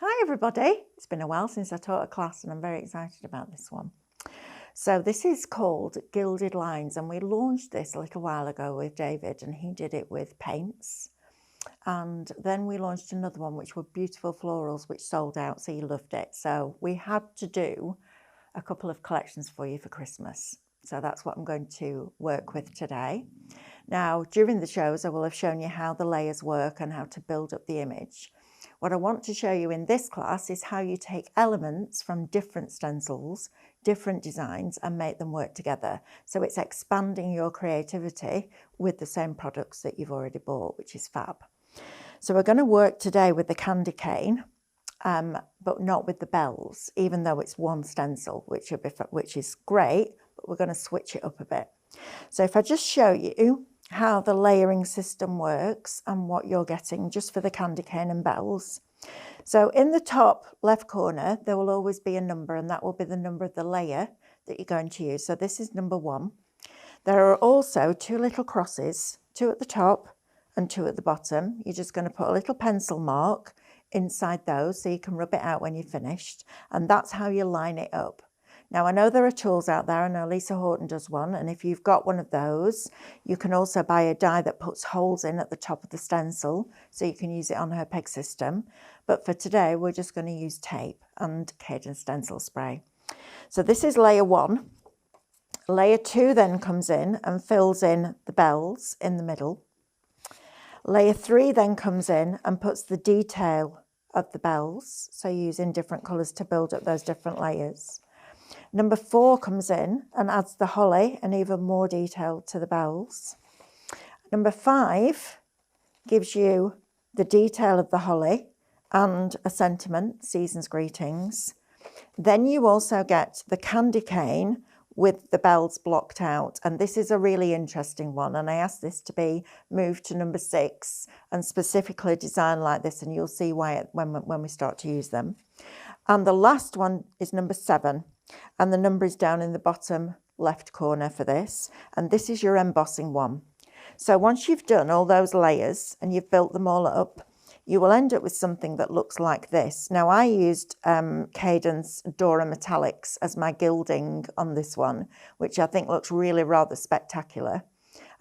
Hi everybody, it's been a while since I taught a class and I'm very excited about this one. So this is called Gilded Lines and we launched this a little while ago with David and he did it with paints. And then we launched another one which were beautiful florals which sold out, so you loved it. So we had to do a couple of collections for you for Christmas. So that's what I'm going to work with today. Now during the shows I will have shown you how the layers work and how to build up the image. What I want to show you in this class is how you take elements from different stencils, different designs, and make them work together. So it's expanding your creativity with the same products that you've already bought, which is fab. So we're going to work today with the candy cane, but not with the bells, even though it's one stencil, which is great, but we're going to switch it up a bit. So if I just show you how the layering system works and what you're getting just for the candy cane and bells. So in the top left corner, there will always be a number, and that will be the number of the layer that you're going to use. So this is number 1. There are also 2 little crosses, 2 at the top and 2 at the bottom. You're just going to put a little pencil mark inside those so you can rub it out when you're finished, and that's how you line it up. Now I know there are tools out there, I know Lisa Horton does one, and if you've got one of those, you can also buy a die that puts holes in at the top of the stencil so you can use it on her peg system. But for today, we're just going to use tape and Cadence stencil spray. So this is layer 1. Layer 2 then comes in and fills in the bells in the middle. Layer 3 then comes in and puts the detail of the bells, so using different colours to build up those different layers. Number 4 comes in and adds the holly and even more detail to the bells. Number 5 gives you the detail of the holly and a sentiment, season's greetings. Then you also get the candy cane with the bells blocked out, and this is a really interesting one, and I asked this to be moved to number 6 and specifically designed like this, and you'll see why when we start to use them. And the last one is number 7. And the number is down in the bottom left corner for this. And this is your embossing one. So once you've done all those layers and you've built them all up, you will end up with something that looks like this. Now I used Cadence Dora Metallics as my gilding on this one, which I think looks really rather spectacular.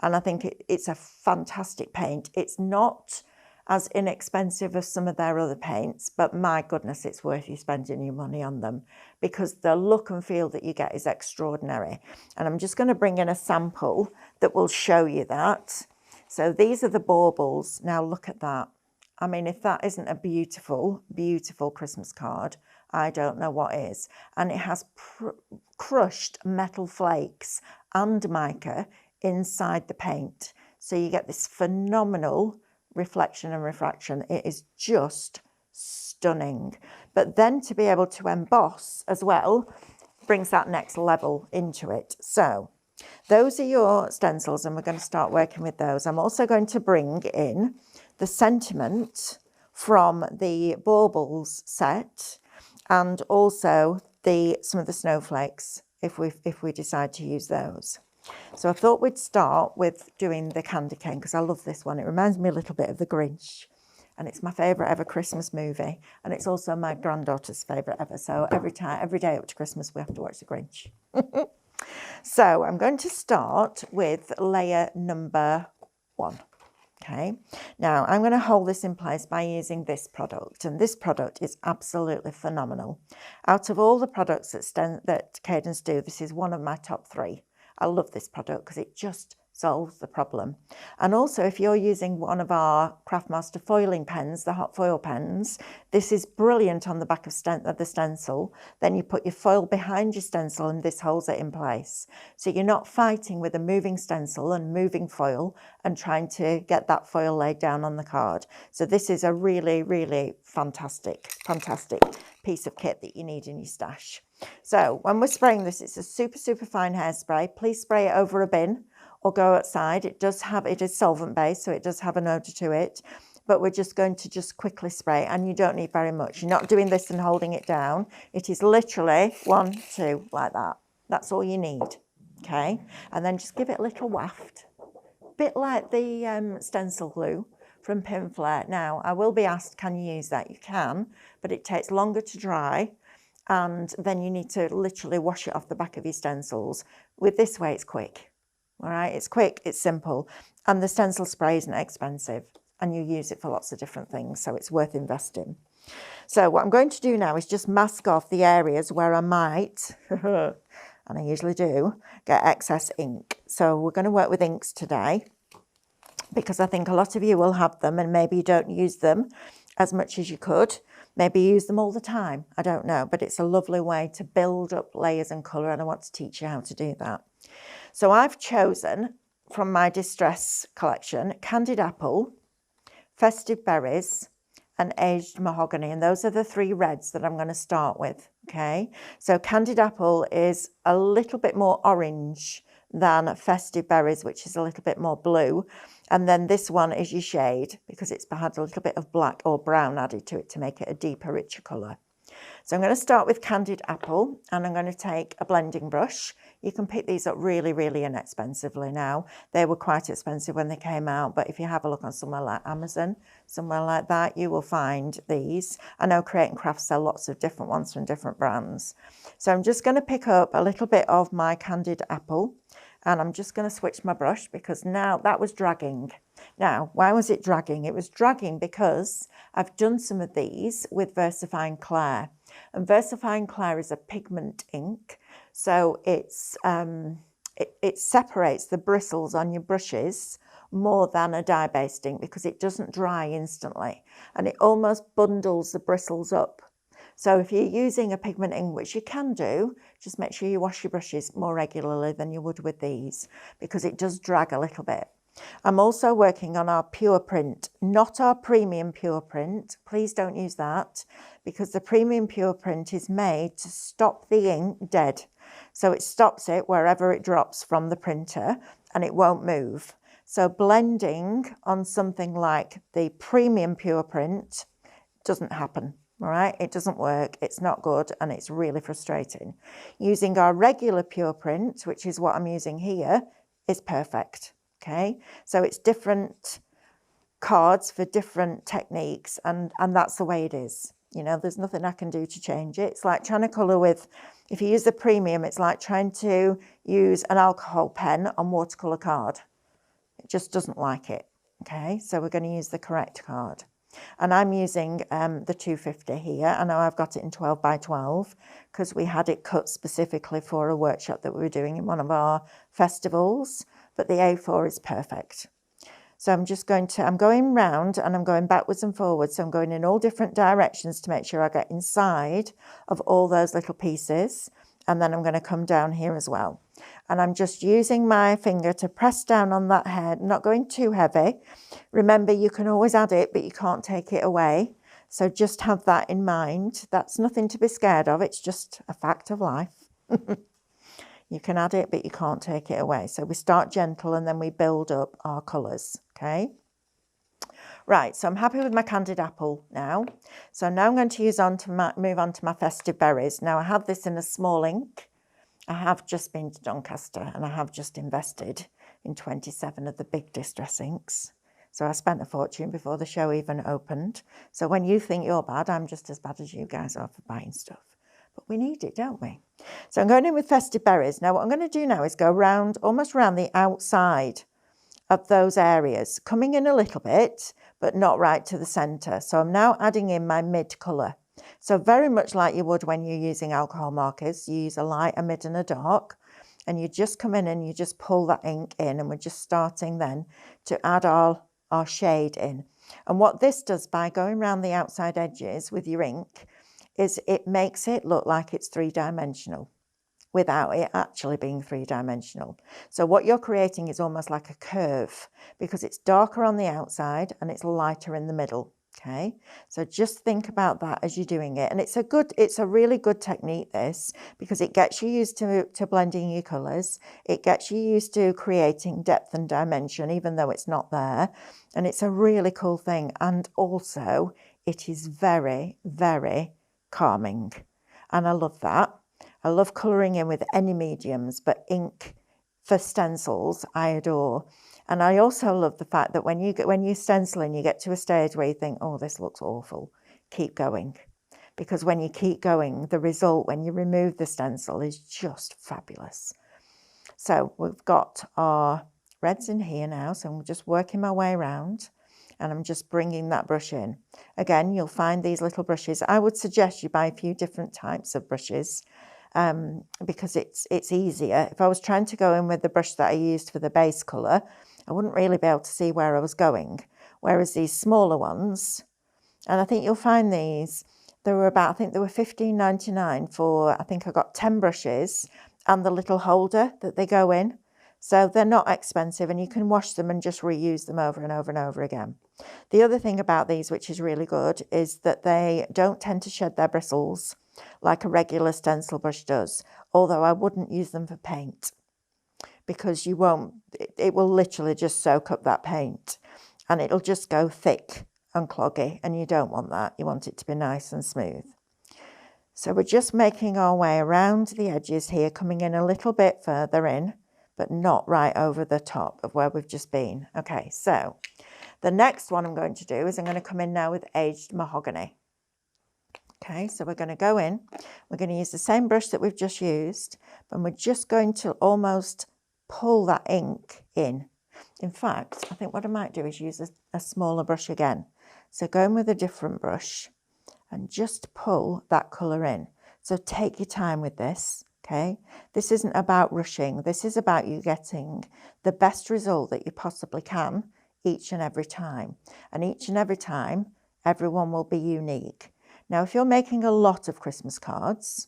And I think it's a fantastic paint. It's not as inexpensive as some of their other paints, but my goodness, it's worth you spending your money on them because the look and feel that you get is extraordinary. And I'm just going to bring in a sample that will show you that. So these are the baubles. Now look at that. I mean, if that isn't a beautiful, beautiful Christmas card, I don't know what is. And it has crushed metal flakes and mica inside the paint. So you get this phenomenal reflection and refraction. It is just stunning. But then to be able to emboss as well brings that next level into it. So those are your stencils and we're going to start working with those. I'm also going to bring in the sentiment from the baubles set and also some of the snowflakes if we decide to use those. So I thought we'd start with doing the candy cane because I love this one. It reminds me a little bit of The Grinch and it's my favourite ever Christmas movie and it's also my granddaughter's favourite ever. So every day up to Christmas we have to watch The Grinch. So I'm going to start with layer number 1. Okay, now I'm going to hold this in place by using this product, and this product is absolutely phenomenal. Out of all the products that Cadence do, this is one of my top 3. I love this product because it just solves the problem. And also if you're using one of our Craftmaster foiling pens, the hot foil pens, this is brilliant on the back of the stencil. Then you put your foil behind your stencil and this holds it in place. So you're not fighting with a moving stencil and moving foil and trying to get that foil laid down on the card. So this is a really, really fantastic piece of kit that you need in your stash. So when we're spraying this, it's a super, super fine hairspray. Please spray it over a bin or go outside. It is solvent based, so it does have an odour to it, but we're just going to quickly spray and you don't need very much. You're not doing this and holding it down. It is literally 1, 2, like that. That's all you need, okay? And then just give it a little waft, a bit like the stencil glue, from Pin Flare. Now, I will be asked, can you use that? You can, but it takes longer to dry, and then you need to literally wash it off the back of your stencils. With this way, it's quick. All right, it's quick, it's simple, and the stencil spray isn't expensive, and you use it for lots of different things, so it's worth investing. So what I'm going to do now is just mask off the areas where I might, and I usually do, get excess ink. So we're going to work with inks today, because I think a lot of you will have them and maybe you don't use them as much as you could. Maybe you use them all the time, I don't know, but it's a lovely way to build up layers and colour, and I want to teach you how to do that. So I've chosen from my Distress collection, Candied Apple, Festive Berries, and Aged Mahogany, and those are the three reds that I'm going to start with, okay? So Candied Apple is a little bit more orange than Festive Berries, which is a little bit more blue, and then this one is your shade, because it's had a little bit of black or brown added to it to make it a deeper, richer colour. So I'm going to start with Candied Apple, and I'm going to take a blending brush. You can pick these up really, really inexpensively now. They were quite expensive when they came out, but if you have a look on somewhere like Amazon, somewhere like that, you will find these. I know Create and Craft sell lots of different ones from different brands. So I'm just going to pick up a little bit of my Candied Apple, and I'm just going to switch my brush because now that was dragging. Now, why was it dragging? It was dragging because I've done some of these with VersaFine Clair. And VersaFine Clair is a pigment ink, so it separates the bristles on your brushes more than a dye-based ink because it doesn't dry instantly, and it almost bundles the bristles up. So if you're using a pigment ink, which you can do, just make sure you wash your brushes more regularly than you would with these, because it does drag a little bit. I'm also working on our pure print, not our premium pure print. Please don't use that, because the premium pure print is made to stop the ink dead. So it stops it wherever it drops from the printer and it won't move. So blending on something like the premium pure print doesn't happen. All right, it doesn't work, it's not good, and it's really frustrating. Using our regular pure print, which is what I'm using here, is perfect. Okay, so it's different cards for different techniques, and that's the way it is. You know, there's nothing I can do to change it. It's like trying to colour with, if you use the premium, it's like trying to use an alcohol pen on watercolour card. It just doesn't like it. Okay, so we're going to use the correct card. And I'm using the 250 here. I know I've got it in 12 by 12 because we had it cut specifically for a workshop that we were doing in one of our festivals, but the A4 is perfect. So I'm going round and I'm going backwards and forwards. So I'm going in all different directions to make sure I get inside of all those little pieces. And then I'm going to come down here as well. And I'm just using my finger to press down on that head, not going too heavy. Remember, you can always add it, but you can't take it away. So just have that in mind. That's nothing to be scared of. It's just a fact of life. You can add it, but you can't take it away. So we start gentle and then we build up our colours, okay? Right, so I'm happy with my Candied Apple now. So now I'm going to move on to my Festive Berries. Now I have this in a small ink. I have just been to Doncaster and I have just invested in 27 of the big Distress inks. So I spent a fortune before the show even opened. So when you think you're bad, I'm just as bad as you guys are for buying stuff. But we need it, don't we? So I'm going in with Festive Berries. Now what I'm going to do now is go around, almost around the outside of those areas, coming in a little bit, but not right to the centre. So I'm now adding in my mid colour. So very much like you would when you're using alcohol markers, you use a light, a mid and a dark, and you just come in and you just pull that ink in, and we're just starting then to add our shade in. And what this does by going around the outside edges with your ink is it makes it look like it's three-dimensional without it actually being three-dimensional. So what you're creating is almost like a curve because it's darker on the outside and it's lighter in the middle. Okay, so just think about that as you're doing it. And it's a really good technique, this, because it gets you used to blending your colours. It gets you used to creating depth and dimension, even though it's not there. And it's a really cool thing. And also, it is very, very calming. And I love that. I love colouring in with any mediums, but ink for stencils, I adore. And I also love the fact that when you stenciling, you get to a stage where you think, oh, this looks awful. Keep going. Because when you keep going, the result when you remove the stencil is just fabulous. So we've got our reds in here now. So I'm just working my way around and I'm just bringing that brush in. Again, you'll find these little brushes. I would suggest you buy a few different types of brushes because it's easier. If I was trying to go in with the brush that I used for the base colour, I wouldn't really be able to see where I was going. Whereas these smaller ones, and I think you'll find these, there were about, I think they were $15.99 for, I think I got 10 brushes and the little holder that they go in. So they're not expensive and you can wash them and just reuse them over and over and over again. The other thing about these, which is really good, is that they don't tend to shed their bristles like a regular stencil brush does, although I wouldn't use them for paint because you won't, it will literally just soak up that paint and it'll just go thick and cloggy, and you don't want that. You want it to be nice and smooth. So we're just making our way around the edges here, coming in a little bit further in, but not right over the top of where we've just been. Okay, so the next one I'm going to do is I'm going to come in now with aged mahogany. Okay, so we're going to go in, we're going to use the same brush that we've just used, and we're just going to almost pull that ink in. In fact, I think what I might do is use a smaller brush again. So go in with a different brush and just pull that colour in. So take your time with this, okay? This isn't about rushing. This is about you getting the best result that you possibly can each and every time. And each and every time, everyone will be unique. Now, if you're making a lot of Christmas cards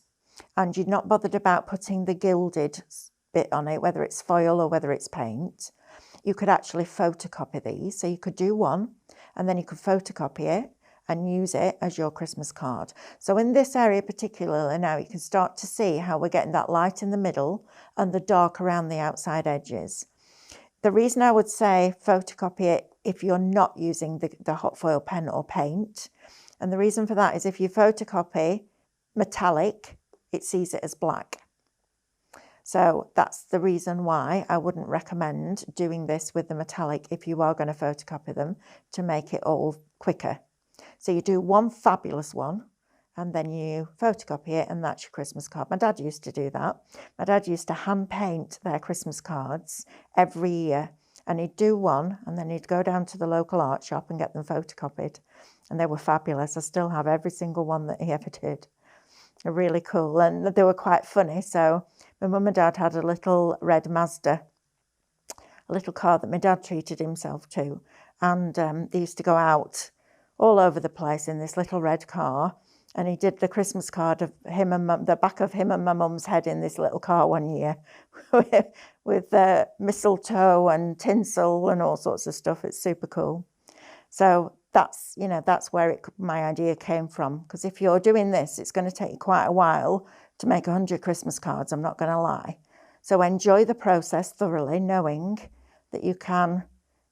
and you're not bothered about putting the gilded bit on it, whether it's foil or whether it's paint, you could actually photocopy these. So you could do one and then you could photocopy it and use it as your Christmas card. So in this area particularly now, you can start to see how we're getting that light in the middle and the dark around the outside edges. The reason I would say photocopy it if you're not using the hot foil pen or paint, and the reason for that is if you photocopy metallic, it sees it as black. So that's the reason why I wouldn't recommend doing this with the metallic if you are going to photocopy them, to make it all quicker. So you do one fabulous one and then you photocopy it and that's your Christmas card. My dad used to do that. My dad used to hand paint their Christmas cards every year, and he'd do one and then he'd go down to the local art shop and get them photocopied. And they were fabulous. I still have every single one that he ever did. They're really cool and they were quite funny. So my mum and dad had a little red Mazda, a little car that my dad treated himself to. And they used to go out all over the place in this little red car. And he did the Christmas card of him and mum, the back of him and my mum's head in this little car one year with mistletoe and tinsel and all sorts of stuff. It's super cool. So that's, you know, that's where my idea came from. Because if you're doing this, it's going to take you quite a while to make 100 Christmas cards, I'm not going to lie. So enjoy the process thoroughly, knowing that you can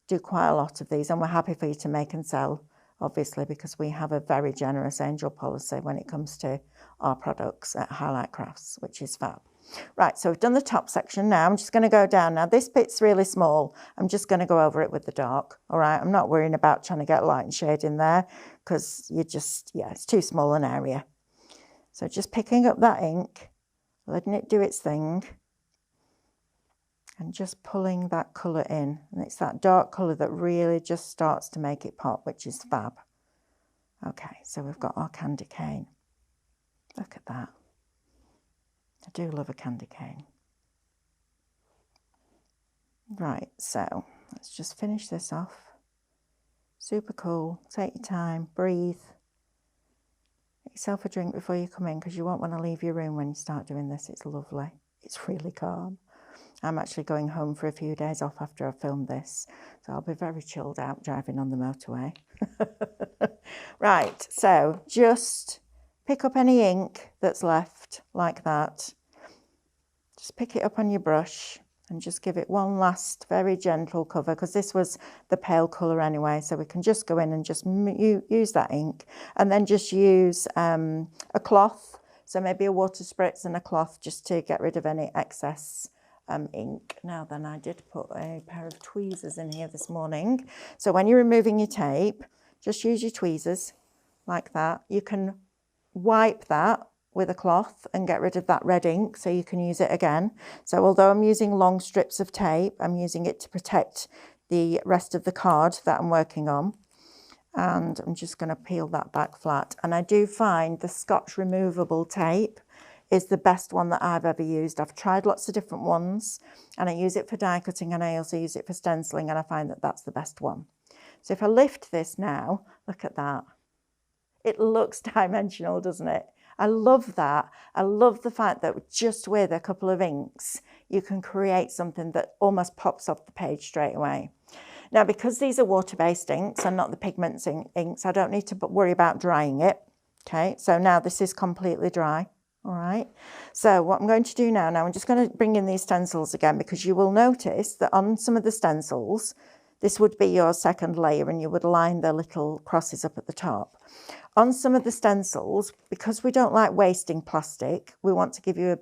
do quite a lot of these. And we're happy for you to make and sell, obviously, because we have a very generous angel policy when it comes to our products at Highlight Crafts, which is fab. Right, so we've done the top section now. I'm just going to go down. Now, this bit's really small. I'm just going to go over it with the dark, all right? I'm not worrying about trying to get light and shade in there because you just, yeah, it's too small an area. So just picking up that ink, letting it do its thing, and just pulling that colour in. And it's that dark colour that really just starts to make it pop, which is fab. Okay, so we've got our candy cane. Look at that. I do love a candy cane. Right, so let's just finish this off. Super cool. Take your time, breathe. Get yourself a drink before you come in because you won't want to leave your room when you start doing this. It's lovely. It's really calm. I'm actually going home for a few days off after I've filmed this, so I'll be very chilled out driving on the motorway. Right, so just pick up any ink that's left like that. Just pick it up on your brush and just give it one last very gentle cover, because this was the pale colour anyway, so we can just go in and just use that ink, and then just use a cloth, so maybe a water spritz and a cloth, just to get rid of any excess ink. Now then, I did put a pair of tweezers in here this morning. So when you're removing your tape, just use your tweezers like that. You can wipe that with a cloth and get rid of that red ink so you can use it again. So although I'm using long strips of tape, I'm using it to protect the rest of the card that I'm working on. And I'm just going to peel that back flat. And I do find the Scotch removable tape is the best one that I've ever used. I've tried lots of different ones, and I use it for die cutting, and I also use it for stenciling, and I find that that's the best one. So if I lift this now, look at that. It looks dimensional, doesn't it? I love that. I love the fact that just with a couple of inks, you can create something that almost pops off the page straight away. Now, because these are water-based inks and not the pigments inks, I don't need to worry about drying it. Okay, so now this is completely dry. All right, so what I'm going to do now I'm just going to bring in these stencils again, because you will notice that on some of the stencils, this would be your second layer and you would line the little crosses up at the top. On some of the stencils, because we don't like wasting plastic, we want to give you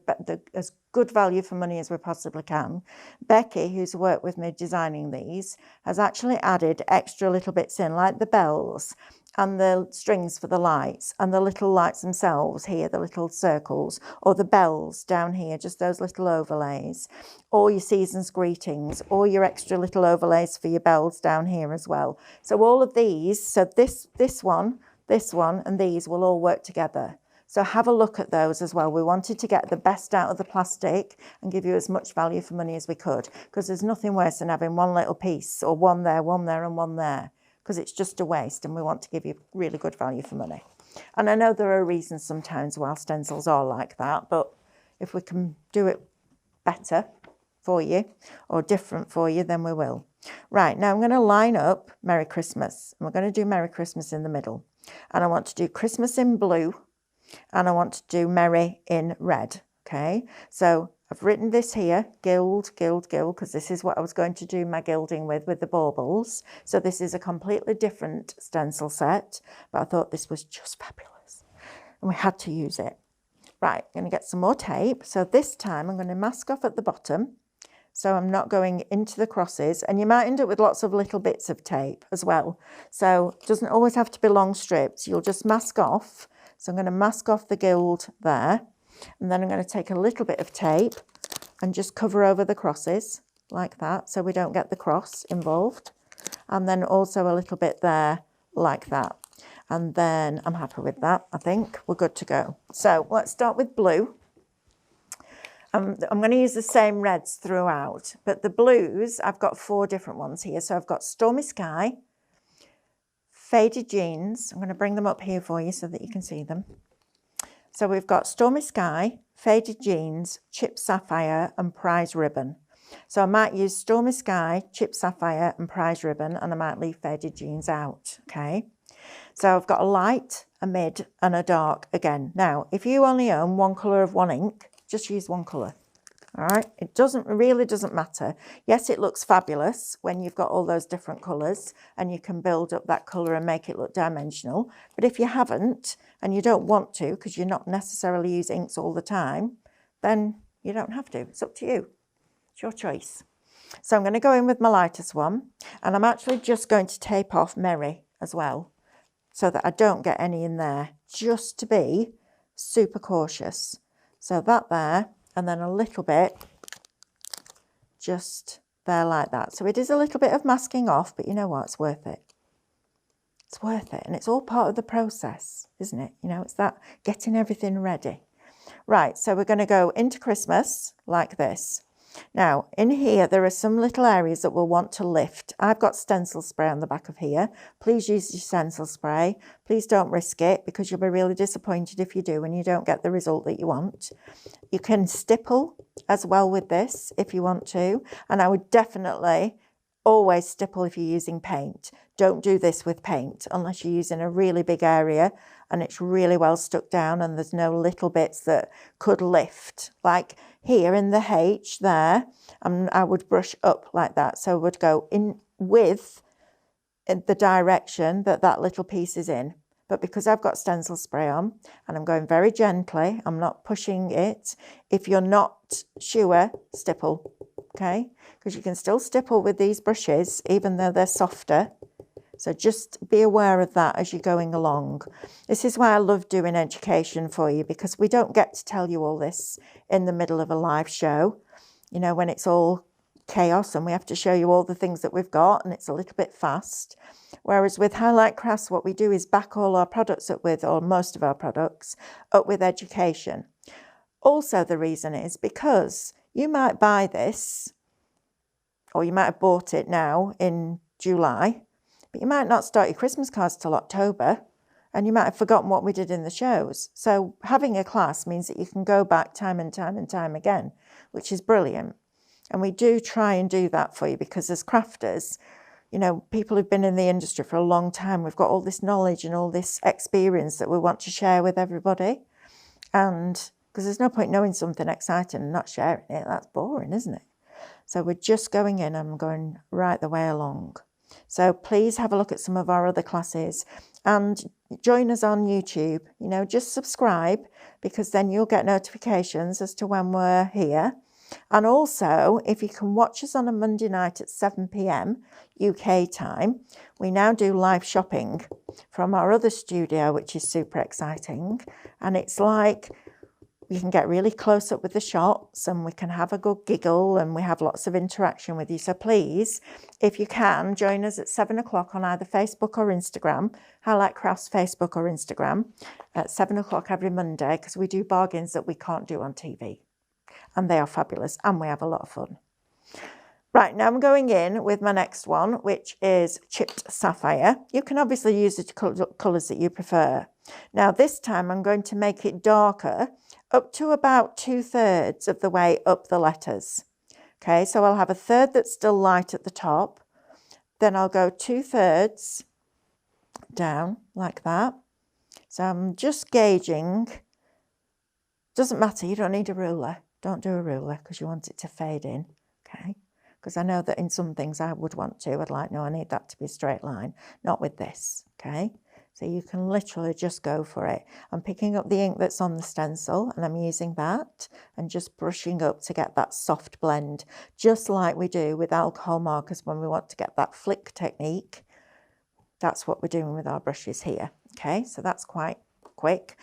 as good value for money as we possibly can. Becky, who's worked with me designing these, has actually added extra little bits in, like the bells and the strings for the lights and the little lights themselves here, the little circles, or the bells down here, just those little overlays, or your season's greetings, or your extra little overlays for your bells down here as well. So all of these, so this one, and these will all work together. So have a look at those as well. We wanted to get the best out of the plastic and give you as much value for money as we could, because there's nothing worse than having one little piece, or one there, and one there, because it's just a waste, and we want to give you really good value for money. And I know there are reasons sometimes why stencils are like that, but if we can do it better for you or different for you, then we will. Right, now I'm going to line up Merry Christmas, and we're going to do Merry Christmas in the middle. And I want to do Christmas in blue, and I want to do Merry in red. Okay, so I've written this here, gild, gild, gild, because this is what I was going to do my gilding with the baubles. So this is a completely different stencil set, but I thought this was just fabulous, and we had to use it. Right, I'm going to get some more tape. So this time I'm going to mask off at the bottom, so I'm not going into the crosses, and you might end up with lots of little bits of tape as well. So it doesn't always have to be long strips. You'll just mask off. So I'm going to mask off the gild there, and then I'm going to take a little bit of tape and just cover over the crosses like that, so we don't get the cross involved. And then also a little bit there like that. And then I'm happy with that. I think we're good to go. So let's start with blue. I'm going to use the same reds throughout, but the blues, I've got 4 different ones here. So I've got Stormy Sky, Faded Jeans. I'm going to bring them up here for you so that you can see them. So we've got Stormy Sky, Faded Jeans, Chip Sapphire, and Prize Ribbon. So I might use Stormy Sky, Chip Sapphire, and Prize Ribbon, and I might leave Faded Jeans out, okay? So I've got a light, a mid, and a dark again. Now, if you only own one colour of one ink, just use one colour, all right? It really doesn't matter. Yes, it looks fabulous when you've got all those different colours and you can build up that colour and make it look dimensional. But if you haven't and you don't want to, because you're not necessarily using inks all the time, then you don't have to. It's up to you. It's your choice. So I'm going to go in with my lightest one, and I'm actually just going to tape off Merry as well, so that I don't get any in there, just to be super cautious. So that there, and then a little bit just there like that. So it is a little bit of masking off, but you know what, it's worth it. It's worth it, and it's all part of the process, isn't it? You know, it's that getting everything ready. Right, so we're going to go into Christmas like this. Now, in here, there are some little areas that we'll want to lift. I've got stencil spray on the back of here. Please use your stencil spray. Please don't risk it, because you'll be really disappointed if you do and you don't get the result that you want. You can stipple as well with this if you want to. And I would definitely always stipple if you're using paint. Don't do this with paint unless you're using a really big area and it's really well stuck down and there's no little bits that could lift. Like here in the H there, I would brush up like that. So I would go in with the direction that that little piece is in. but because I've got stencil spray on and I'm going very gently, I'm not pushing it. If you're not sure, stipple, okay? Because you can still stipple with these brushes, even though they're softer. So just be aware of that as you're going along. This is why I love doing education for you, because we don't get to tell you all this in the middle of a live show, you know, when it's all chaos and we have to show you all the things that we've got and it's a little bit fast. Whereas with Highlight Crafts, what we do is back all our products up with, or most of our products, up with education. Also, the reason is because you might buy this, or you might have bought it now in July, but you might not start your Christmas cards till October, and you might have forgotten what we did in the shows. So having a class means that you can go back time and time and time again, which is brilliant. And we do try and do that for you, because as crafters, you know, people who've been in the industry for a long time, we've got all this knowledge and all this experience that we want to share with everybody. And because there's no point knowing something exciting and not sharing it, that's boring, isn't it? So we're just going in and going right the way along. So please have a look at some of our other classes and join us on YouTube. You know, just subscribe, because then you'll get notifications as to when we're here. And also, if you can watch us on a Monday night at 7 p.m. UK time, we now do live shopping from our other studio, which is super exciting. And it's like we can get really close up with the shots and we can have a good giggle and we have lots of interaction with you. So please, if you can, join us at 7 o'clock on either Facebook or Instagram, Highlight Crafts Facebook or Instagram, at 7 o'clock every Monday, because we do bargains that we can't do on TV. And they are fabulous and we have a lot of fun. Right, now I'm going in with my next one, which is Chipped Sapphire. You can obviously use the colours that you prefer. Now this time I'm going to make it darker, up to about 2/3 of the way up the letters. Okay, so I'll have a third that's still light at the top. Then I'll go 2/3 down like that. So I'm just gauging. Doesn't matter, you don't need a ruler. Don't do a ruler because you want it to fade in, okay? Because I know that in some things I would want to. I'd like, no, I need that to be a straight line. Not with this, okay? So you can literally just go for it. I'm picking up the ink that's on the stencil and I'm using that and just brushing up to get that soft blend, just like we do with alcohol markers when we want to get that flick technique. That's what we're doing with our brushes here, okay? So that's quite quick.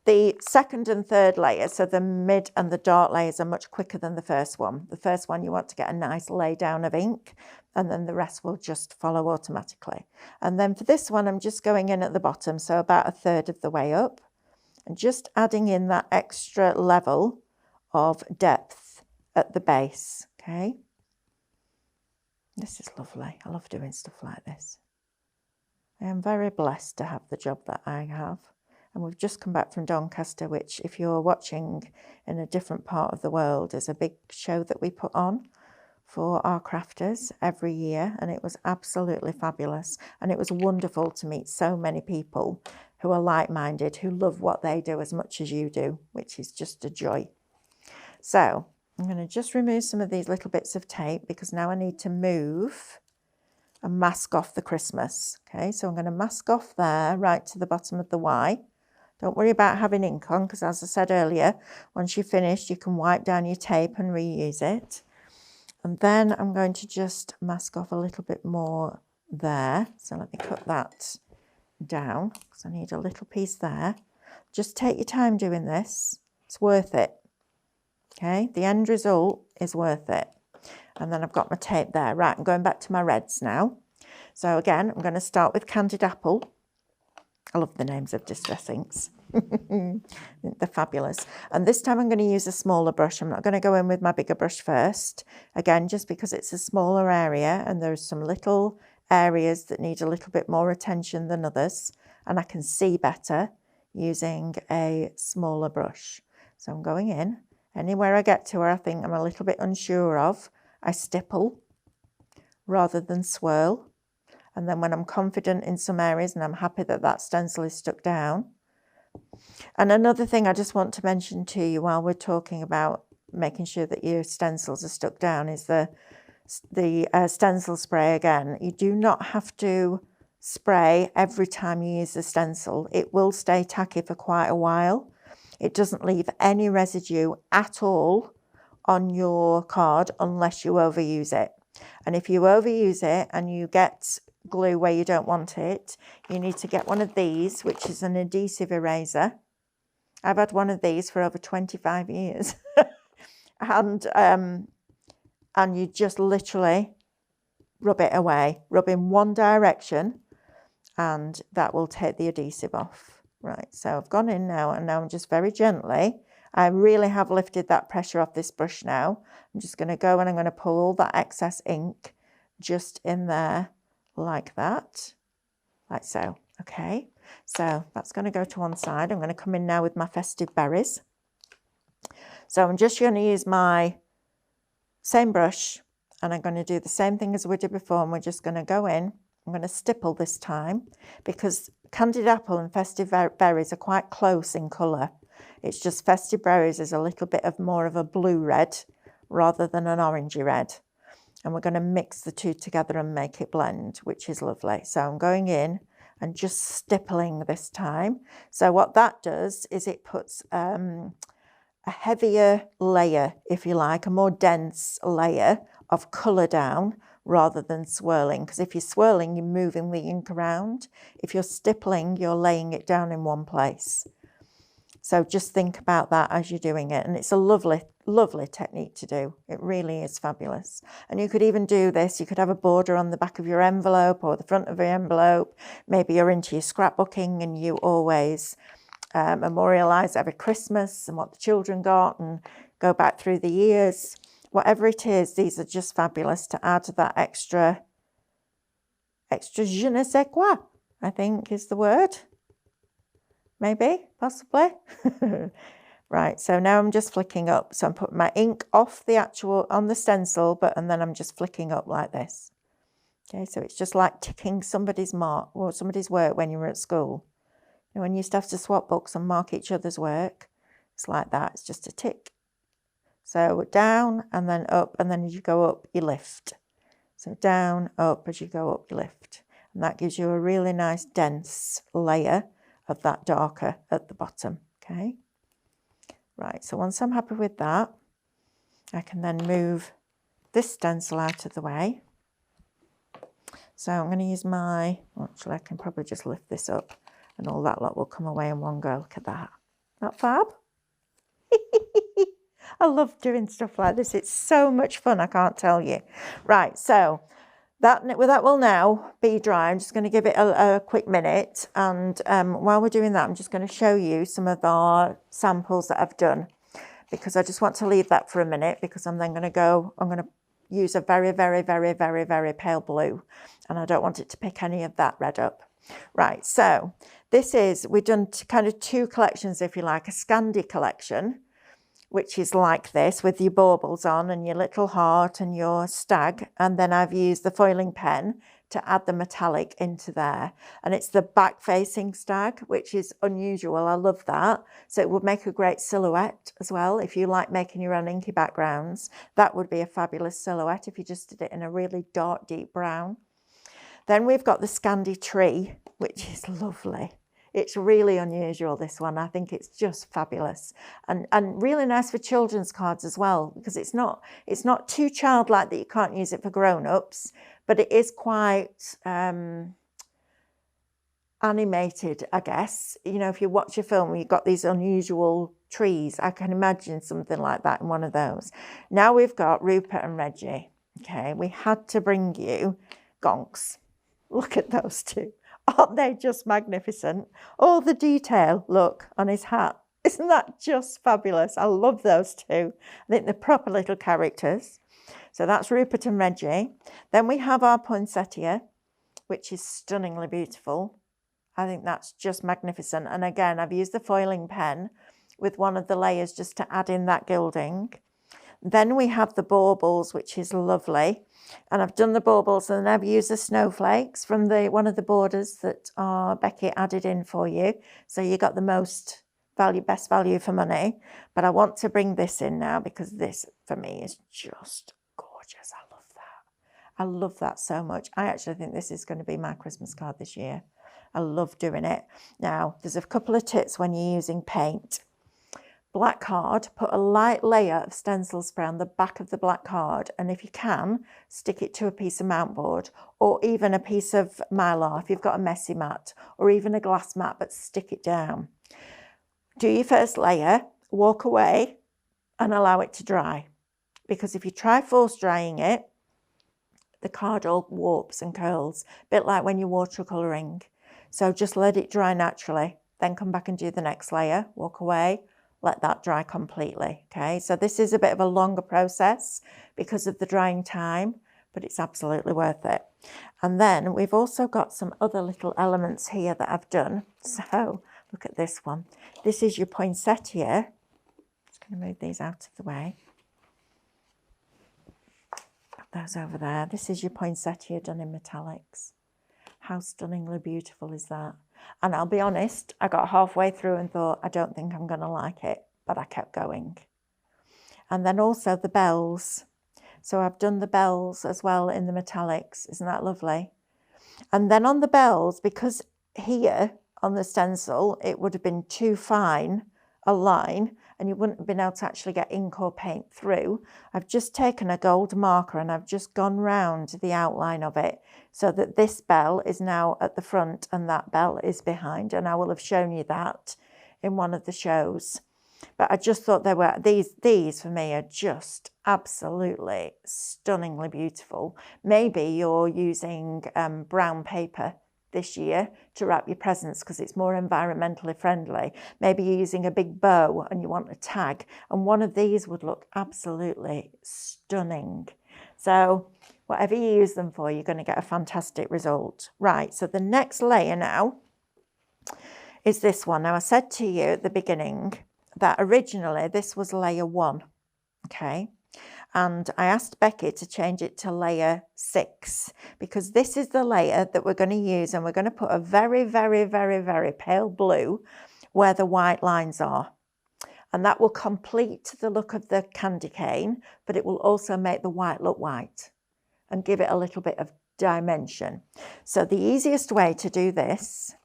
The second and third layer, so the mid and the dark layers, are much quicker than the first one. The first one you want to get a nice lay down of ink, and then the rest will just follow automatically. And then for this one, I'm just going in at the bottom, so about 1/3 of the way up, and just adding in that extra level of depth at the base, okay? This is lovely. I love doing stuff like this. I am very blessed to have the job that I have. And we've just come back from Doncaster, which, if you're watching in a different part of the world, is a big show that we put on for our crafters every year. And it was absolutely fabulous. And it was wonderful to meet so many people who are like-minded, who love what they do as much as you do, which is just a joy. So I'm going to just remove some of these little bits of tape, because now I need to move and mask off the Christmas. Okay, so I'm going to mask off there right to the bottom of the Y. Don't worry about having ink on, because as I said earlier, once you've finished, you can wipe down your tape and reuse it. And then I'm going to just mask off a little bit more there. So let me cut that down, because I need a little piece there. Just take your time doing this. It's worth it. Okay, the end result is worth it. And then I've got my tape there. Right, I'm going back to my reds now. So again, I'm going to start with Candied Apple. I love the names of distress inks. They're fabulous. And this time I'm going to use a smaller brush. I'm not going to go in with my bigger brush first. Again, just because it's a smaller area and there's some little areas that need a little bit more attention than others. And I can see better using a smaller brush. So I'm going in. Anywhere I get to where I think I'm a little bit unsure of, I stipple rather than swirl. And then when I'm confident in some areas and I'm happy that that stencil is stuck down. And another thing I just want to mention to you while we're talking about making sure that your stencils are stuck down is the stencil spray again. You do not have to spray every time you use the stencil. It will stay tacky for quite a while. It doesn't leave any residue at all on your card unless you overuse it. And if you overuse it and you get glue where you don't want it, you need to get one of these, which is an adhesive eraser. I've had one of these for over 25 years. and you just literally rub it away, rub in one direction, and that will take the adhesive off. Right, so I've gone in now, and now I'm just very gently, I really have lifted that pressure off this brush now. I'm just going to go and I'm going to pull all that excess ink just in there like that, like so. Okay, so that's going to go to one side. I'm going to come in now with my festive berries. So I'm just going to use my same brush, and I'm going to do the same thing as we did before, and we're just going to go in. I'm going to stipple this time because candied apple and festive berries are quite close in colour. It's just festive berries is a little bit of more of a blue red rather than an orangey red. And we're going to mix the two together and make it blend, which is lovely. So I'm going in and just stippling this time. So what that does is it puts a heavier layer, if you like, a more dense layer of colour down rather than swirling. Because if you're swirling, you're moving the ink around. If you're stippling, you're laying it down in one place. So just think about that as you're doing it. And it's a lovely, lovely technique to do. It really is fabulous. And you could even do this. You could have a border on the back of your envelope or the front of your envelope. Maybe you're into your scrapbooking and you always memorialise every Christmas and what the children got and go back through the years. Whatever it is, these are just fabulous to add that extra je ne sais quoi, I think is the word. Maybe, possibly. Right, so now I'm just flicking up. So I'm putting my ink off the actual, on the stencil, and then I'm just flicking up like this. Okay, so it's just like ticking somebody's mark or somebody's work when you were at school. And when you used to have to swap books and mark each other's work, it's like that. It's just a tick. So down and then up, and then as you go up, you lift. So down, up, as you go up, you lift. And that gives you a really nice dense layer of that darker at the bottom, okay? Right, so once I'm happy with that, I can then move this stencil out of the way. So I'm going to use my, actually I can probably just lift this up and all that lot will come away in one go. Look at that. Not fab? I love doing stuff like this. It's so much fun, I can't tell you. Right, so that will now be dry. I'm just going to give it a quick minute. And while we're doing that, I'm just going to show you some of our samples that I've done, because I just want to leave that for a minute, because I'm then going to use a very, very, very, very, very pale blue. And I don't want it to pick any of that red up. Right, so we've done kind of two collections, if you like, a Scandi collection, which is like this with your baubles on and your little heart and your stag. And then I've used the foiling pen to add the metallic into there. And it's the back facing stag, which is unusual. I love that. So it would make a great silhouette as well. If you like making your own inky backgrounds, that would be a fabulous silhouette if you just did it in a really dark, deep brown. Then we've got the Scandi tree, which is lovely. It's really unusual, this one. I think it's just fabulous and really nice for children's cards as well, because it's not too childlike that you can't use it for grown-ups, but it is quite animated, I guess. You know, if you watch a film where you've got these unusual trees, I can imagine something like that in one of those. Now we've got Rupert and Reggie. Okay, we had to bring you Gonks. Look at those two. Aren't they just magnificent? All the detail, look, on his hat. Isn't that just fabulous? I love those two. I think they're proper little characters. So that's Rupert and Reggie. Then we have our poinsettia, which is stunningly beautiful. I think that's just magnificent. And again, I've used the foiling pen with one of the layers just to add in that gilding. Then we have the baubles, which is lovely. And I've done the baubles, and I've used the snowflakes from one of the borders that Becky added in for you. So you got the most value, best value for money. But I want to bring this in now because this, for me, is just gorgeous. I love that. I love that so much. I actually think this is going to be my Christmas card this year. I love doing it. Now, there's a couple of tips when you're using paint. Black card, put a light layer of stencil spray on the back of the black card, and if you can, stick it to a piece of mount board or even a piece of mylar if you've got a messy mat, or even a glass mat, but stick it down. Do your first layer, walk away and allow it to dry, because if you try force drying it, the card all warps and curls, a bit like when you're watercolouring. So just let it dry naturally, then come back and do the next layer, walk away, let that dry completely, okay? So this is a bit of a longer process because of the drying time, but it's absolutely worth it. And then we've also got some other little elements here that I've done. So look at this one. This is your poinsettia. Just going to move these out of the way. Put those over there. This is your poinsettia done in metallics. How stunningly beautiful is that? And I'll be honest, I got halfway through and thought, I don't think I'm going to like it, but I kept going. And then also the bells. So I've done the bells as well in the metallics. Isn't that lovely? And then on the bells, because here on the stencil, it would have been too fine a line and you wouldn't have been able to actually get ink or paint through, I've just taken a gold marker and I've just gone round the outline of it so that this bell is now at the front and that bell is behind, and I will have shown you that in one of the shows. But I just thought they were, these for me are just absolutely stunningly beautiful. Maybe you're using brown paper this year to wrap your presents because it's more environmentally friendly. Maybe you're using a big bow and you want a tag, and one of these would look absolutely stunning. So whatever you use them for, you're going to get a fantastic result. Right, so the next layer now is this one. Now I said to you at the beginning that originally this was layer 1, okay? And I asked Becky to change it to layer 6 because this is the layer that we're going to use, and we're going to put a very, very, very, very pale blue where the white lines are. And that will complete the look of the candy cane, but it will also make the white look white and give it a little bit of dimension. So the easiest way to do this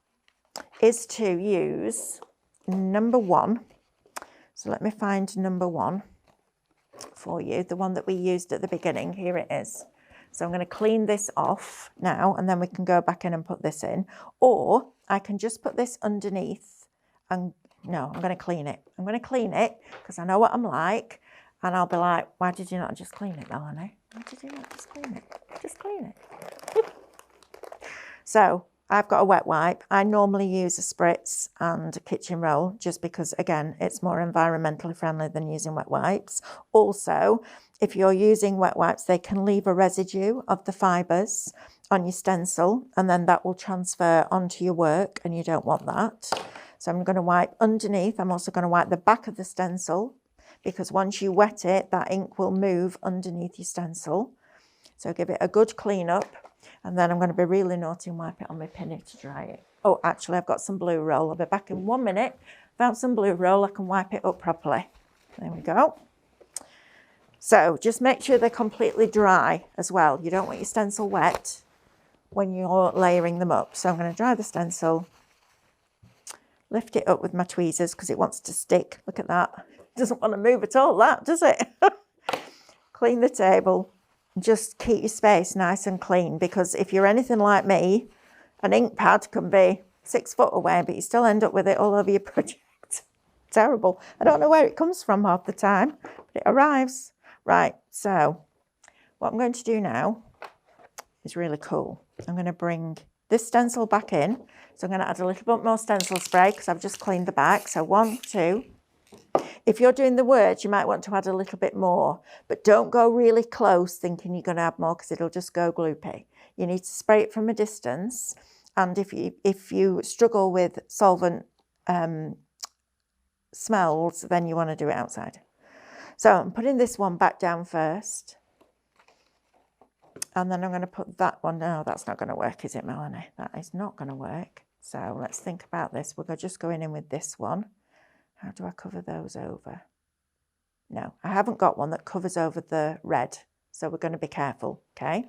is to use number 1. So let me find number 1 for you, the one that we used at the beginning. Here it is. So I'm going to clean this off now, and then we can go back in and put this in. Or I can just put this underneath and no, I'm going to clean it. I'm going to clean it because I know what I'm like, and I'll be like, why did you not just clean it, Melanie? Why did you not just clean it? Just clean it. So I've got a wet wipe. I normally use a spritz and a kitchen roll just because, again, it's more environmentally friendly than using wet wipes. Also, if you're using wet wipes, they can leave a residue of the fibres on your stencil, and then that will transfer onto your work, and you don't want that. So I'm going to wipe underneath. I'm also going to wipe the back of the stencil because once you wet it, that ink will move underneath your stencil. So give it a good clean up. And then I'm going to be really naughty and wipe it on my pinny to dry it. Oh, actually, I've got some blue roll. I'll be back in 1 minute. Found some blue roll. I can wipe it up properly. There we go. So just make sure they're completely dry as well. You don't want your stencil wet when you're layering them up. So I'm going to dry the stencil, lift it up with my tweezers because it wants to stick. Look at that. It doesn't want to move at all, that, does it? Clean the table. Just keep your space nice and clean, because if you're anything like me, an ink pad can be 6 foot away, but you still end up with it all over your project. Terrible. I don't know where it comes from half the time, but it arrives. Right, so what I'm going to do now is really cool. I'm going to bring this stencil back in. So I'm going to add a little bit more stencil spray because I've just cleaned the back. So 1, 2. If you're doing the words, you might want to add a little bit more, but don't go really close thinking you're going to add more because it'll just go gloopy. You need to spray it from a distance, and if you struggle with solvent smells, then you want to do it outside. So I'm putting this one back down first, and then I'm going to put that one. No, that's not going to work, is it, Melanie? That is not going to work. So let's think about this. We're just going in with this one. How do I cover those over? No, I haven't got one that covers over the red, so we're going to be careful, okay?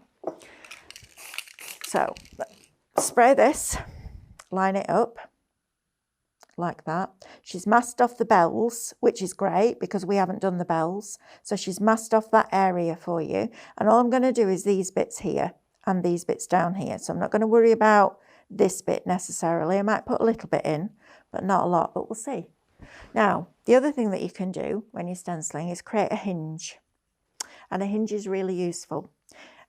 So spray this, line it up like that. She's masked off the bells, which is great because we haven't done the bells. So she's masked off that area for you. And all I'm going to do is these bits here and these bits down here. So I'm not going to worry about this bit necessarily. I might put a little bit in, but not a lot, but we'll see. Now, the other thing that you can do when you're stenciling is create a hinge. And a hinge is really useful,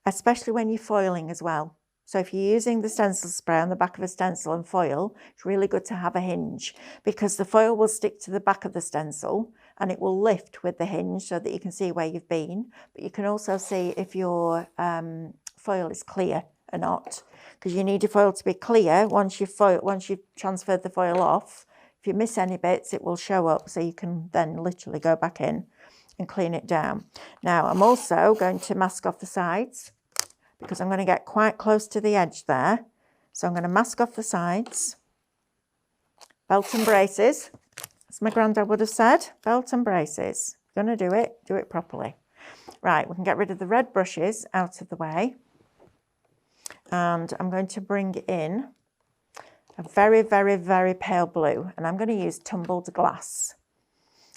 especially when you're foiling as well. So if you're using the stencil spray on the back of a stencil and foil, it's really good to have a hinge because the foil will stick to the back of the stencil and it will lift with the hinge so that you can see where you've been. But you can also see if your foil is clear or not, because you need your foil to be clear once you've transferred the foil off. If you miss any bits, it will show up, so you can then literally go back in and clean it down. Now, I'm also going to mask off the sides because I'm going to get quite close to the edge there. So I'm going to mask off the sides. Belt and braces, as my granddad would have said, belt and braces. If you're going to do it properly. Right, we can get rid of the red brushes out of the way. And I'm going to bring in a very, very, very pale blue. And I'm going to use tumbled glass.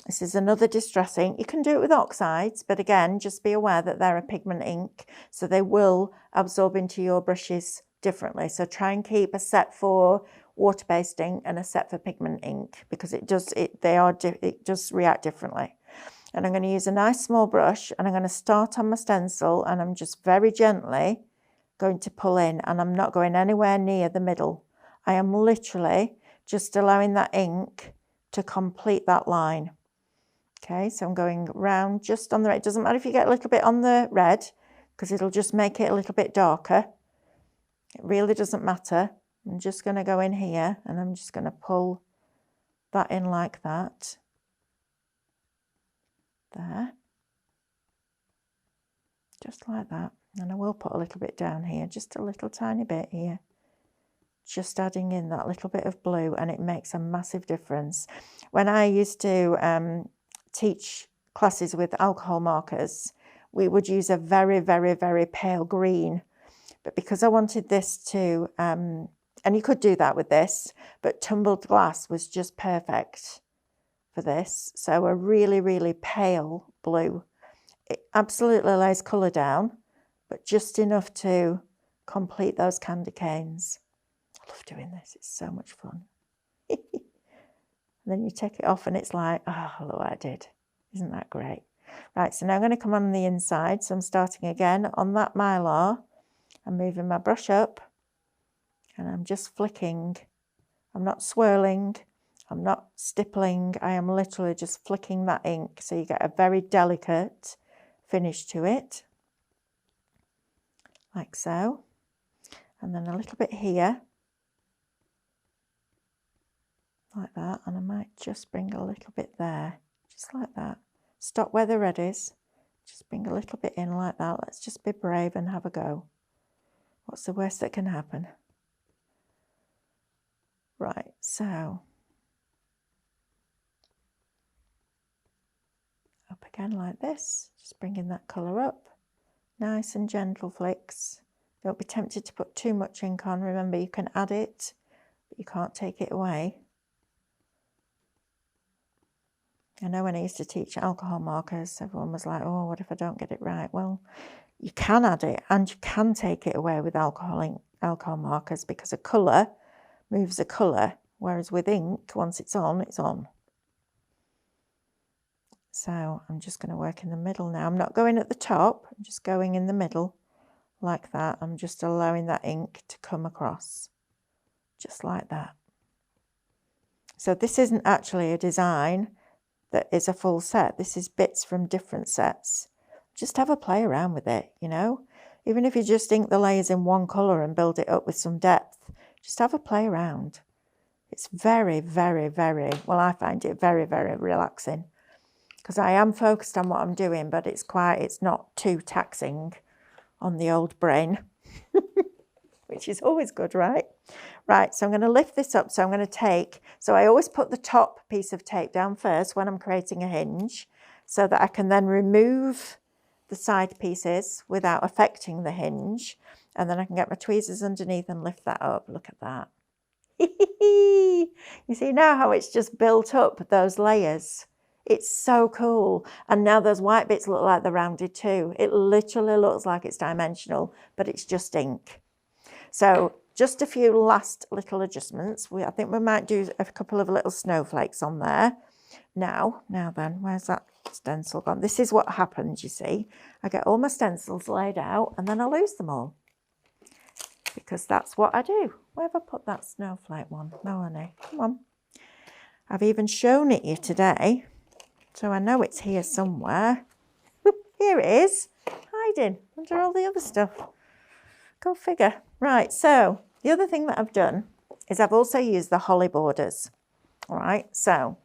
This is another distress ink. You can do it with oxides, but again, just be aware that they're a pigment ink, so they will absorb into your brushes differently. So try and keep a set for water-based ink and a set for pigment ink, because it does react differently. And I'm going to use a nice small brush, and I'm going to start on my stencil, and I'm just very gently going to pull in, and I'm not going anywhere near the middle. I am literally just allowing that ink to complete that line. Okay, so I'm going round just on the red. It doesn't matter if you get a little bit on the red, because it'll just make it a little bit darker. It really doesn't matter. I'm just going to go in here and I'm just going to pull that in like that. There. Just like that. And I will put a little bit down here, just a little tiny bit here. Just adding in that little bit of blue, and it makes a massive difference. When I used to teach classes with alcohol markers, we would use a very, very, very pale green. But because I wanted this to, and you could do that with this, but tumbled glass was just perfect for this. So a really, really pale blue. It absolutely lays colour down, but just enough to complete those candy canes. I love doing this, it's so much fun. Then you take it off and it's like, oh, look what I did. Isn't that great? Right, so now I'm going to come on the inside. So I'm starting again on that mylar. I'm moving my brush up and I'm just flicking. I'm not swirling. I'm not stippling. I am literally just flicking that ink. So you get a very delicate finish to it. Like so. And then a little bit here. Like that, and I might just bring a little bit there, just like that. Stop where the red is, just bring a little bit in like that. Let's just be brave and have a go. What's the worst that can happen? Right, so up again like this, just bringing that colour up. Nice and gentle flicks. Don't be tempted to put too much ink on. Remember, you can add it, but you can't take it away. I know when I used to teach alcohol markers, everyone was like, oh, what if I don't get it right? Well, you can add it and you can take it away with alcohol markers, because a colour moves a colour, whereas with ink, once it's on, it's on. So I'm just going to work in the middle now. I'm not going at the top, I'm just going in the middle like that. I'm just allowing that ink to come across, just like that. So this isn't actually a design that is a full set. This is bits from different sets. Just have a play around with it, you know. Even if you just ink the layers in one colour and build it up with some depth, just have a play around. It's very, very, very, well, I find it very, very relaxing, because I am focused on what I'm doing, but it's not too taxing on the old brain, which is always good, right? Right, so I'm going to lift this up. So I'm going to so I always put the top piece of tape down first when I'm creating a hinge, so that I can then remove the side pieces without affecting the hinge. And then I can get my tweezers underneath and lift that up. Look at that. You see now how it's just built up those layers. It's so cool. And now those white bits look like they're rounded too. It literally looks like it's dimensional, but it's just ink. So just a few last little adjustments. I think we might do a couple of little snowflakes on there. Now then, where's that stencil gone? This is what happens, you see. I get all my stencils laid out and then I lose them all. Because that's what I do. Where have I put that snowflake one? Melanie, come on. I've even shown it you today, so I know it's here somewhere. Here it is, hiding under all the other stuff. Go figure. Right, so the other thing that I've done is I've also used the holly borders. All right, so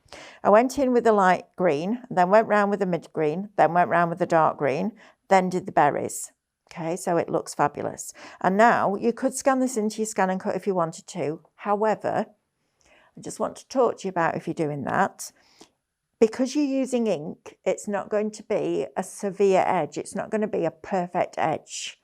I went in with the light green, then went round with the mid green, then went round with the dark green, then did the berries. Okay, so it looks fabulous. And now you could scan this into your scan and cut if you wanted to. However, I just want to talk to you about if you're doing that. Because you're using ink, it's not going to be a severe edge. It's not going to be a perfect edge.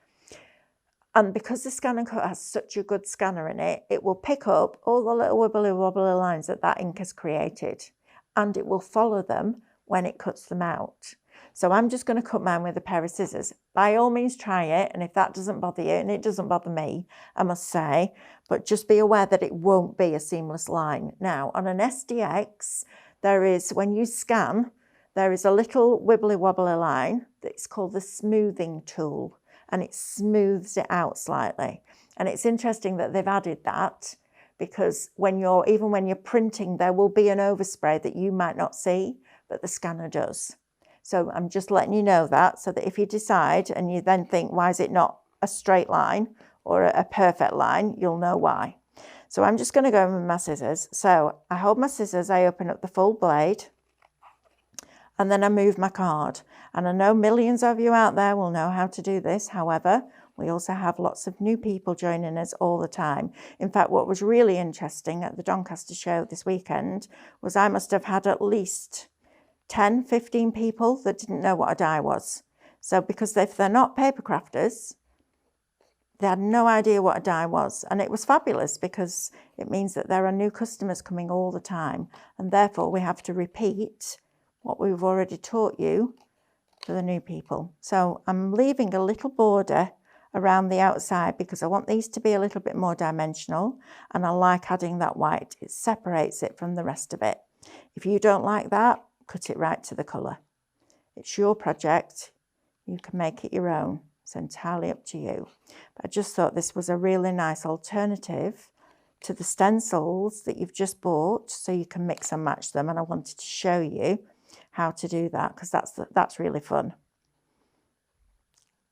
And because the scan and cut has such a good scanner in it, it will pick up all the little wibbly wobbly lines that ink has created. And it will follow them when it cuts them out. So I'm just going to cut mine with a pair of scissors. By all means try it, and if that doesn't bother you, and it doesn't bother me, I must say, but just be aware that it won't be a seamless line. Now, on an SDX, there is, when you scan, there is a little wibbly wobbly line that's called the smoothing tool, and it smooths it out slightly. And it's interesting that they've added that, because even when you're printing, there will be an overspray that you might not see, but the scanner does. So I'm just letting you know that, so that if you decide and you then think, why is it not a straight line or a perfect line, you'll know why. So I'm just going to go in with my scissors. So I hold my scissors, I open up the full blade, and then I move my card. And I know millions of you out there will know how to do this. However, we also have lots of new people joining us all the time. In fact, what was really interesting at the Doncaster show this weekend was I must have had at least 10, 15 people that didn't know what a die was. So because if they're not paper crafters, they had no idea what a die was. And it was fabulous because it means that there are new customers coming all the time. And therefore we have to repeat what we've already taught you for the new people. So I'm leaving a little border around the outside because I want these to be a little bit more dimensional. And I like adding that white. It separates it from the rest of it. If you don't like that, cut it right to the colour. It's your project. You can make it your own. It's entirely up to you. But I just thought this was a really nice alternative to the stencils that you've just bought, so you can mix and match them. And I wanted to show you how to do that because that's really fun.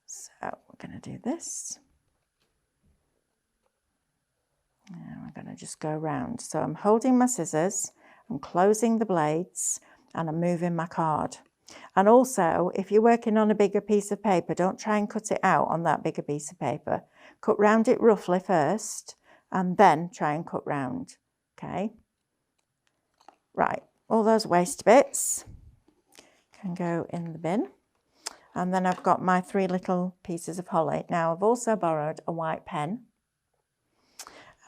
So we're going to do this. And we're going to just go around. So I'm holding my scissors, I'm closing the blades, and I'm moving my card. And also, if you're working on a bigger piece of paper, don't try and cut it out on that bigger piece of paper. Cut round it roughly first, and then try and cut round, okay? Right, all those waste bits can go in the bin. And then I've got my 3 little pieces of holly. Now, I've also borrowed a white pen.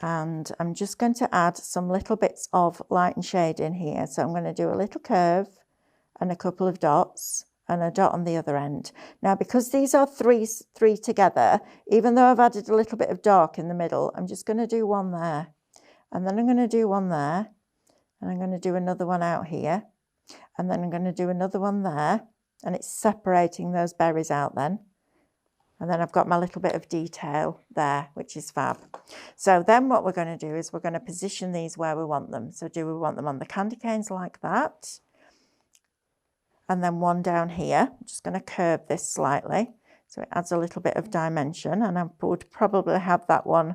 And I'm just going to add some little bits of light and shade in here. So I'm going to do a little curve and a couple of dots and a dot on the other end. Now, because these are three together, even though I've added a little bit of dark in the middle, I'm just going to do one there. And then I'm going to do one there. And I'm going to do another one out here. And then I'm going to do another one there. And it's separating those berries out then. And then I've got my little bit of detail there, which is fab. So then what we're going to do is we're going to position these where we want them. So do we want them on the candy canes like that? And then one down here. I'm just going to curve this slightly. So it adds a little bit of dimension. And I would probably have that one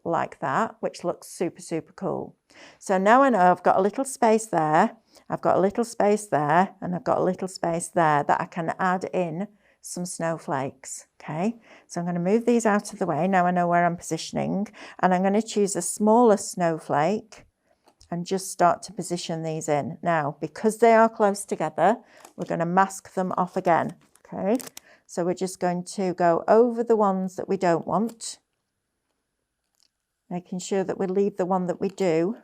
like that, which looks super, super cool. So now I know I've got a little space there. I've got a little space there. And I've got a little space there that I can add in some snowflakes. Okay, so I'm going to move these out of the way. Now I know where I'm positioning, and I'm going to choose a smaller snowflake and just start to position these in. Now, because they are close together, we're going to mask them off again. Okay, So we're just going to go over the ones that we don't want, making sure that we leave the one that we do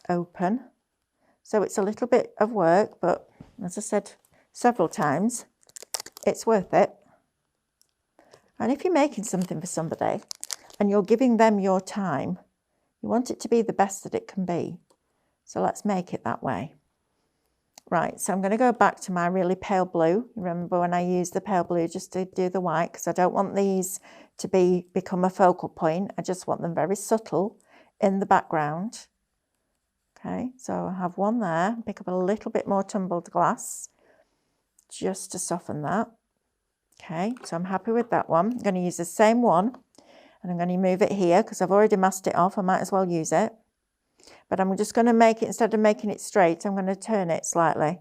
open. So it's a little bit of work, but as I said several times, it's worth it. And if you're making something for somebody and you're giving them your time, you want it to be the best that it can be. So let's make it that way. Right, so I'm going to go back to my really pale blue. Remember when I used the pale blue just to do the white, because I don't want these to become a focal point. I just want them very subtle in the background. Okay, so I have one there. Pick up a little bit more tumbled glass just to soften that. Okay, so I'm happy with that one. I'm going to use the same one and I'm going to move it here because I've already masked it off. I might as well use it. But I'm just going to make it, instead of making it straight, I'm going to turn it slightly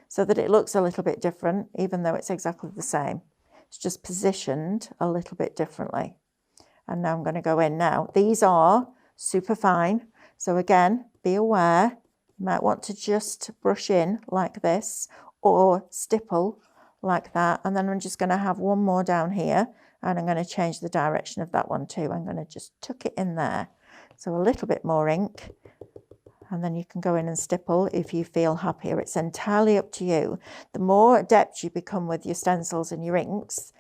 so that it looks a little bit different, even though it's exactly the same. It's just positioned a little bit differently. And now I'm going to go in now. These are super fine. So again, be aware, you might want to just brush in like this or stipple like that. And then I'm just going to have one more down here and I'm going to change the direction of that one too. I'm going to just tuck it in there. So a little bit more ink. And then you can go in and stipple if you feel happier. It's entirely up to you. The more adept you become with your stencils and your inks,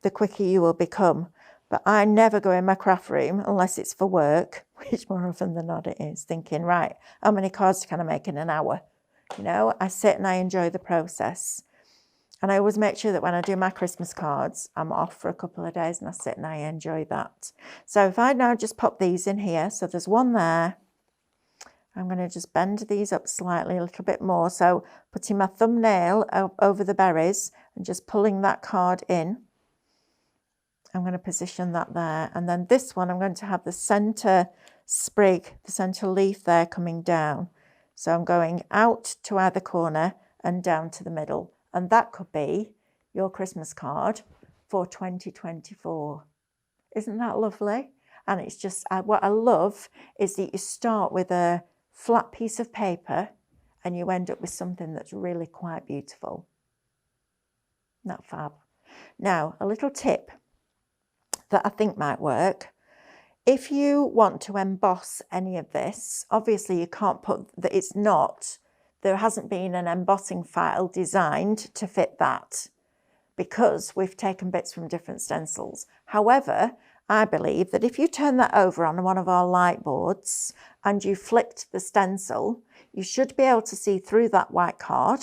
the quicker you will become. But I never go in my craft room unless it's for work, which more often than not it is, thinking, right, how many cards can I make in an hour? You know, I sit and I enjoy the process. And I always make sure that when I do my Christmas cards, I'm off for a couple of days and I sit and I enjoy that. So if I now just pop these in here, so there's one there. I'm going to just bend these up slightly, a little bit more. So putting my thumbnail over the berries and just pulling that card in. I'm going to position that there. And then this one, I'm going to have the center sprig, the center leaf there coming down. So I'm going out to either corner and down to the middle. And that could be your Christmas card for 2024. Isn't that lovely? And it's just, what I love is that you start with a flat piece of paper and you end up with something that's really quite beautiful. Isn't that fab? Now, a little tip that I think might work. If you want to emboss any of this, obviously you can't put that, it's not, there hasn't been an embossing file designed to fit that because we've taken bits from different stencils. However, I believe that if you turn that over on one of our light boards and you flicked the stencil, you should be able to see through that white card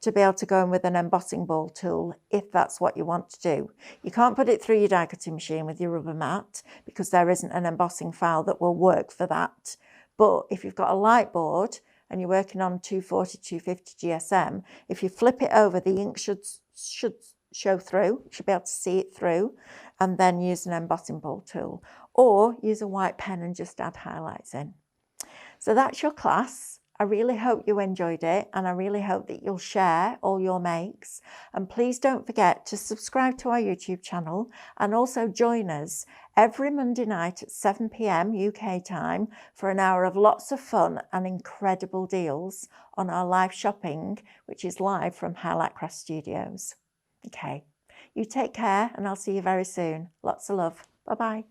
to be able to go in with an embossing ball tool if that's what you want to do. You can't put it through your die cutting machine with your rubber mat because there isn't an embossing file that will work for that. But if you've got a light board and you're working on 240, 250 GSM, if you flip it over, the ink should show through, you should be able to see it through, and then use an embossing ball tool or use a white pen and just add highlights in. So that's your class. I really hope you enjoyed it and I really hope that you'll share all your makes. And please don't forget to subscribe to our YouTube channel and also join us every Monday night at 7 p.m. UK time for an hour of lots of fun and incredible deals on our live shopping, which is live from Highlight Craft Studios. Okay, you take care and I'll see you very soon. Lots of love. Bye-bye.